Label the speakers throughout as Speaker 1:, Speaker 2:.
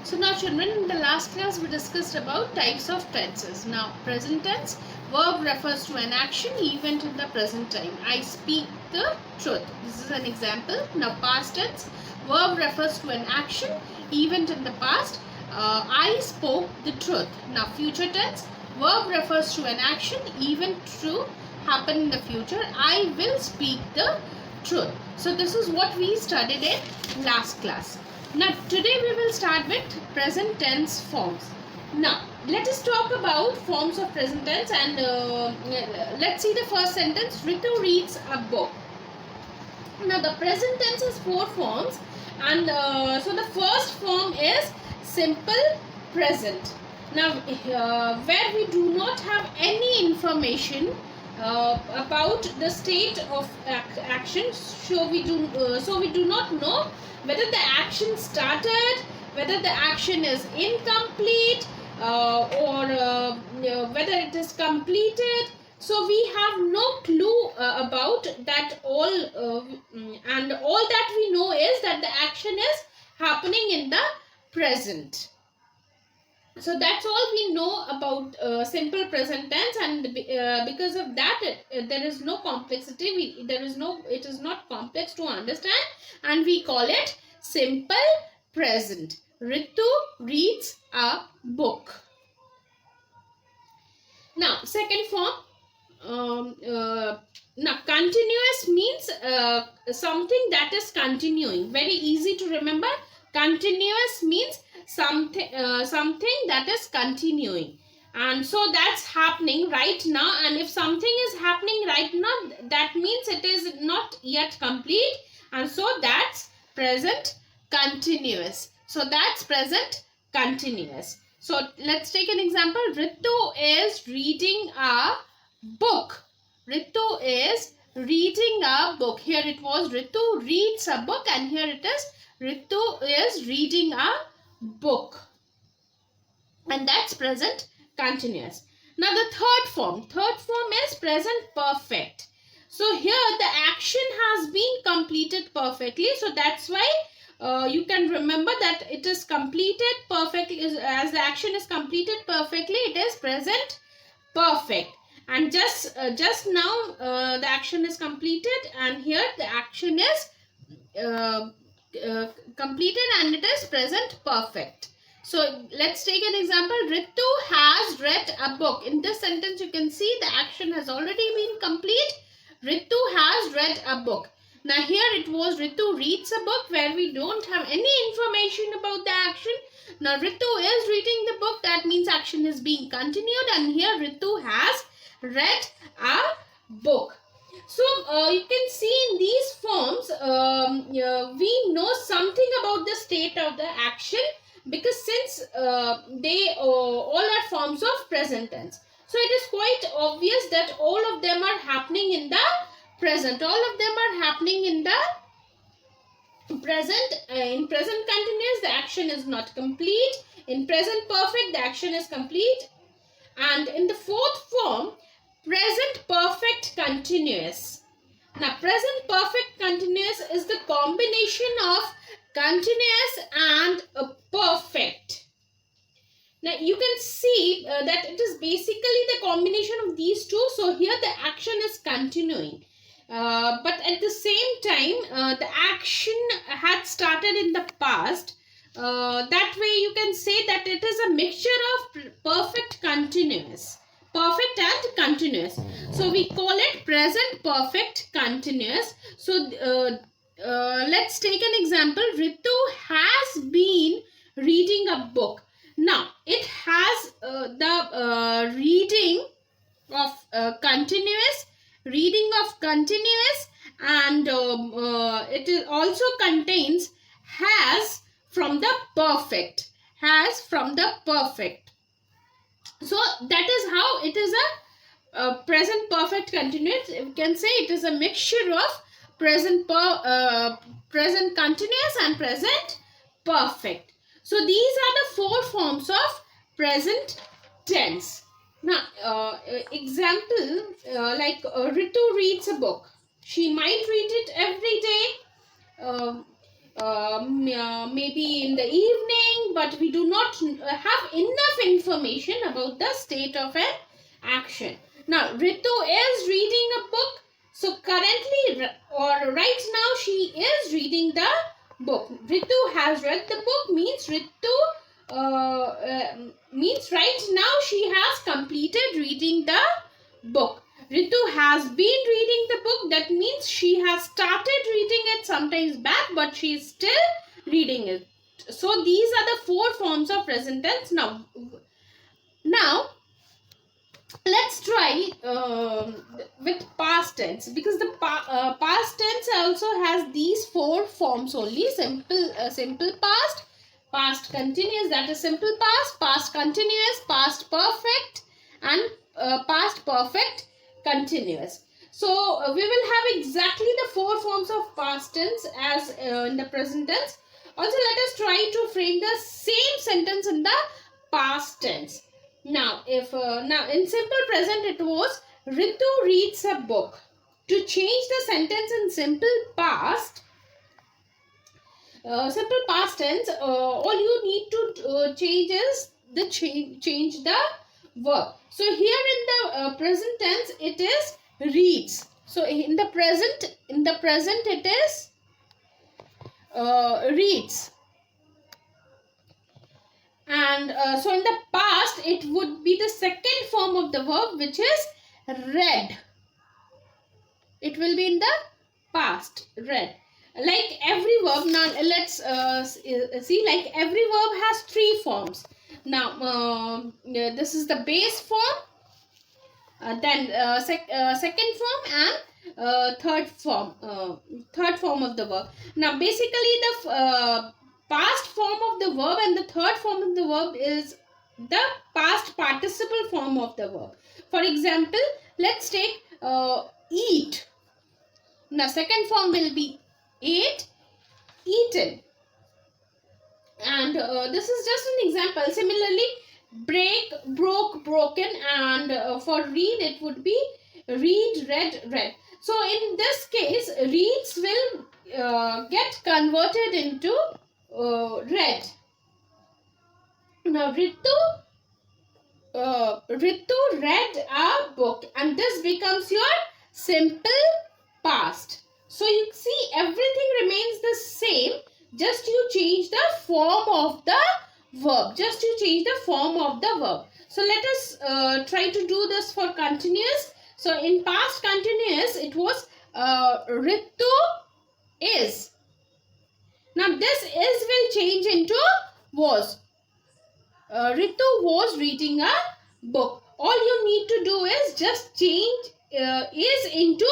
Speaker 1: So now children, in the last class we discussed about types of tenses. Now present tense, verb refers to an action, event in the present time. I speak the truth. This is an example. Now past tense, verb refers to an action, event in the past. I spoke the truth. Now future tense, verb refers to an action, event to happen in the future. I will speak the truth. So this is what we studied in last class. Now today we will start with present tense forms. Now let us talk about forms of present tense, and let's see the first sentence. Ritu reads a book. Now the present tense has four forms, and so the first form is simple present. Now where we do not have any information about the state of action, so we do not know whether the action started, whether the action is incomplete, or whether it is completed. So we have no clue about that all, and all that we know is that the action is happening in the present. So that's all we know about simple present tense, and because of that there is no complexity. It is not complex to understand, and we call it simple present. Ritu reads a book. Now second form. Now continuous means something that is continuing. Very easy to remember. Continuous means something that is continuing, and so that's happening right now. And if something is happening right now, that means it is not yet complete, and so that's present continuous. So that's present continuous. So let's take an example. Ritu is reading a book. Ritu is reading a book. Here it was Ritu reads a book, and here it is Ritu is reading a book, and that's present continuous. Now the third form is present perfect. So here the action has been completed perfectly, so that's why you can remember that it is completed perfectly. As the action is completed perfectly, it is present perfect. And just now the action is completed, and here the action is completed, and it is present perfect. So let's take an example. Ritu has read a book. In this sentence you can see the action has already been complete. Ritu has read a book. Now here it was Ritu reads a book, where we don't have any information about the action. Now Ritu is reading the book, that means action is being continued, and here Ritu has read a book. So you can see in these forms we know something about the state of the action, because since they all are forms of present tense, so it is quite obvious that all of them are happening in the present. All of them are happening in the present. In present continuous the action is not complete. In present perfect the action is complete. And in the fourth form, present perfect continuous. Now present perfect continuous is the combination of continuous and perfect. Now you can see that it is basically the combination of these two. So here the action is continuing, but at the same time the action had started in the past. That way you can say that it is a mixture of perfect continuous. Perfect and continuous. So we call it present perfect continuous. So let's take an example. Ritu has been reading a book. Now it has the reading of continuous, and it also contains has from the perfect. So that is how it is a present perfect continuous. We can say it is a mixture of present continuous and present perfect. So these are the four forms of present tense. Now example, like Ritu reads a book. She might read it every day, maybe in the evening, but we do not have enough information about the state of an action. Now, Ritu is reading a book. So, currently or right now, she is reading the book. Ritu has read the book means means right now she has completed reading the book. Ritu has been reading the book. That means she has started reading it sometimes back, but she is still reading it. So these are the 4 forms of present tense. Now let's try with past tense, because the past tense also has these 4 forms only: simple past, past continuous, that is simple past, past continuous, past perfect, and past perfect continuous. So we will have exactly the 4 forms of past tense as in the present tense. Also, let us try to frame the same sentence in the past tense. Now, now in simple present it was Ritu reads a book. To change the sentence in simple past tense, all you need to change is the change the verb. So here in the present tense it is reads. So in the present it is reads. And so in the past it would be the second form of the verb, which is read. It will be in the past, read. Like every verb, now let's see, like every verb has 3 forms. Now this is the base form, then second form, and third form of the verb. Now basically the past form of the verb and the third form of the verb is the past participle form of the verb. For example, let's take eat. Now second form will be ate, eaten. And this is just an example. Similarly, break, broke, broken, and for read it would be read, read, read. So in this case, reads will get converted into read. Now Ritu read a book, and this becomes your simple past. So you see, everything remains the same, just you change the form of the verb. So let us try to do this for continuous. So in past continuous it was Ritu is. Now this is will change into was. Ritu was reading a book. All you need to do is just change is into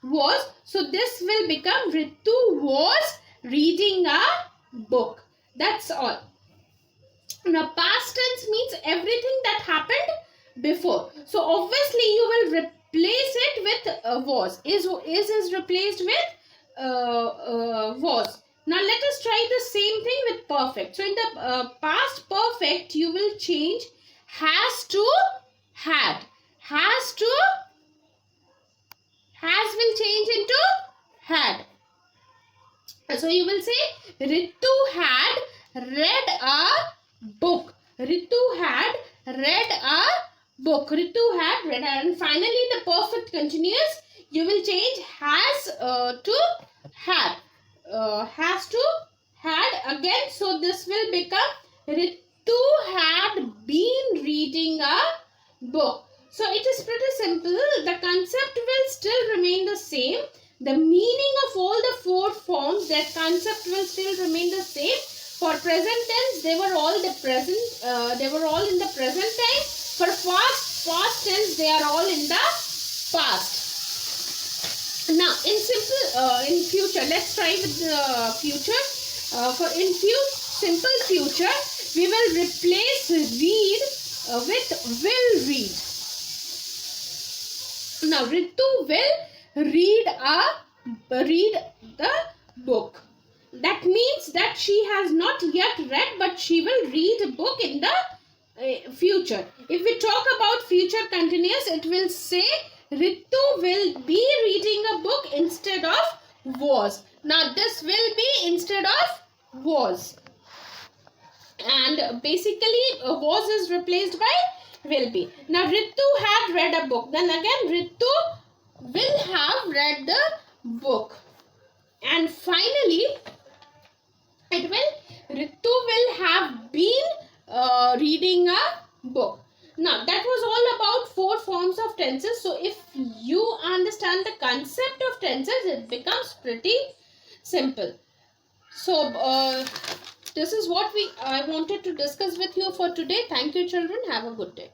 Speaker 1: was. So this will become Ritu was reading a book. That's all. Now past tense means everything that happened before. So obviously you will replace it with was. Is replaced with was. Now let us try the same thing with perfect. So in the past perfect you will change has to had. Has will change into had. So you will say Ritu had read a book. Ritu had read a book. Ritu had read. And finally the perfect continuous, you will change has to had. Has to had again. So this will become Ritu had been reading a book. So it is pretty simple. The concept will still remain the same. The meaning of all the 4 forms, that concept will still remain the same. For present tense, they were all the present. They were all in the present time. For past tense, they are all in the past. Now, in future, let's try with the future. Simple future, we will replace read with will read. Now, Ritu will read the book. That means that she has not yet read, but she will read a book in the future. If we talk about future continuous, it will say Ritu will be reading a book instead of was. Now this will be instead of was. and basically was is replaced by will be. Now Ritu had read a book. Then again Ritu will have read the book. And finally Ritu will have been reading a book. Now that was all about 4 forms of tenses. So if you understand the concept of tenses, it becomes pretty simple. So this is what I wanted to discuss with you for today. Thank you children. Have a good day.